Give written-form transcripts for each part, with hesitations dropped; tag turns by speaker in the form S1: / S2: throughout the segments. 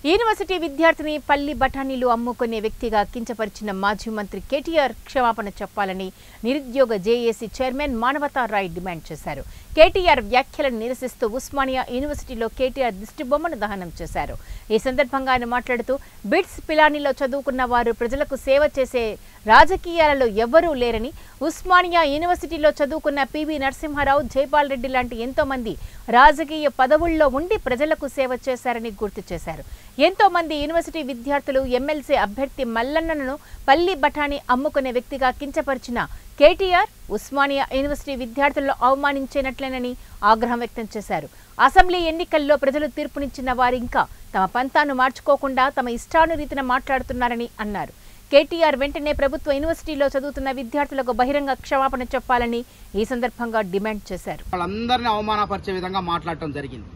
S1: University విద్యార్థిని పల్లి బఠానీలు అమ్ముకునే వ్యక్తిగా కించపరిచిన మాజీ మంత్రి కేటీఆర్ క్షమాపణ చెప్పాలని నిరుద్యోగ జేఏసీ చైర్మన్ మానవతా రాయ్ డిమాండ్ చేశారు. కేటీఆర్ వ్యాఖ్యలను నిరసిస్తూ ఉస్మానియా యూనివర్సిటీలో కేటీఆర్ దిష్టిబొమ్మను దహనం చేశారు. ఈ సందర్భంగా ఆయన మాట్లాడుతూ బిట్స్ పిలానీలో చదువుకున్న వారు ప్రజలకు సేవ చేసే రాజకీయాలలో ఎవ్వరూ లేరని, ఉస్మానియా యూనివర్సిటీలో చదువుకున్న పివి నరసింహారావు, జైపాల్ రెడ్డి లాంటి ఎంతో మంది రాజకీయ పదవుల్లో ఉండి ప్రజలకు సేవ చేశారని గుర్తు చేశారు. ఎంతో మంది యూనివర్సిటీ విద్యార్థులు ఎమ్మెల్సీ అభ్యర్థి మల్లన్నను పల్లి బఠానీ అమ్ముకునే వ్యక్తిగా కించపరిచిన కేటీఆర్ ఉస్మానియా యూనివర్సిటీ విద్యార్థులను అవమానించినట్లేనని ఆగ్రహం వ్యక్తం చేశారు. అసెంబ్లీ ఎన్నికల్లో ప్రజలు తీర్పునిచ్చిన వారు ఇంకా తమ పంతాను మార్చుకోకుండా తమ ఇష్టానురీతిన మాట్లాడుతున్నారని అన్నారు. కేటీఆర్ వెంటనే ప్రభుత్వ యూనివర్సిటీలో చదువుతున్న విద్యార్థులకు బహిరంగ క్షమాపణ చెప్పాలని ఈ సందర్భంగా డిమాండ్ చేశారు.
S2: వాళ్ళందరినీ అవమానపరిచే విధంగా మాట్లాడటం జరిగింది.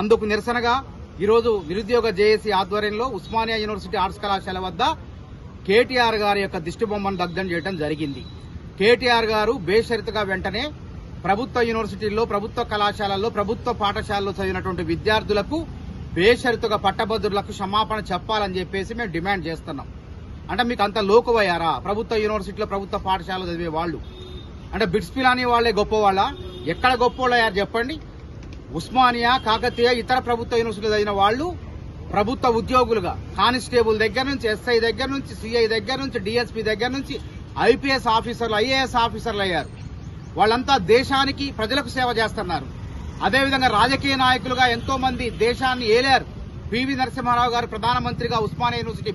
S2: అందుకు నిరసనగా ఈరోజు నిరుద్యోగ జేఏసీ ఆధ్వర్యంలో ఉస్మానియా యూనివర్సిటీ ఆర్ట్స్ కళాశాల వద్ద కేటీఆర్ గారి యొక్క దిష్టిబొమ్మను దగ్ధం చేయడం జరిగింది. కేటీఆర్ గారు బేషరతుగా వెంటనే ప్రభుత్వ యూనివర్సిటీల్లో, ప్రభుత్వ కళాశాలల్లో, ప్రభుత్వ పాఠశాలలో చదివినటువంటి విద్యార్థులకు బేషరతుగా పట్టభద్రులకు క్షమాపణ చెప్పాలని చెప్పేసి మేము డిమాండ్ చేస్తున్నాం. అంటే మీకు అంత లోకువయ్యారా? ప్రభుత్వ యూనివర్సిటీలో, ప్రభుత్వ పాఠశాలలో చదివే వాళ్ళు అంటే బిట్స్ పిలానీ వాళ్లే గొప్పవాళ్ళ? ఎక్కడ గొప్పవాళ్ళయ్యారు చెప్పండి? ఉస్మానియా, కాకతీయ, ఇతర ప్రభుత్వ యూనివర్సిటీలో చదివిన వాళ్ళు ప్రభుత్వ ఉద్యోగులుగా కానిస్టేబుల్ దగ్గర నుంచి, ఎస్ఐ దగ్గర నుంచి, సిఐ దగ్గర నుంచి, డిఎస్పీ దగ్గర నుంచి ఐపీఎస్ ఆఫీసర్లు, ఐఏఎస్ ఆఫీసర్లు అయ్యారు. వాళ్ళంతా దేశానికి, ప్రజలకు సేవ చేస్తున్నారు. అదేవిధంగా రాజకీయ నాయకులుగా ఎంతో మంది దేశాన్ని ఏలారు. పివి నరసింహారావు గారు ప్రధానమంత్రిగా ఉస్మానియా యూనివర్సిటీ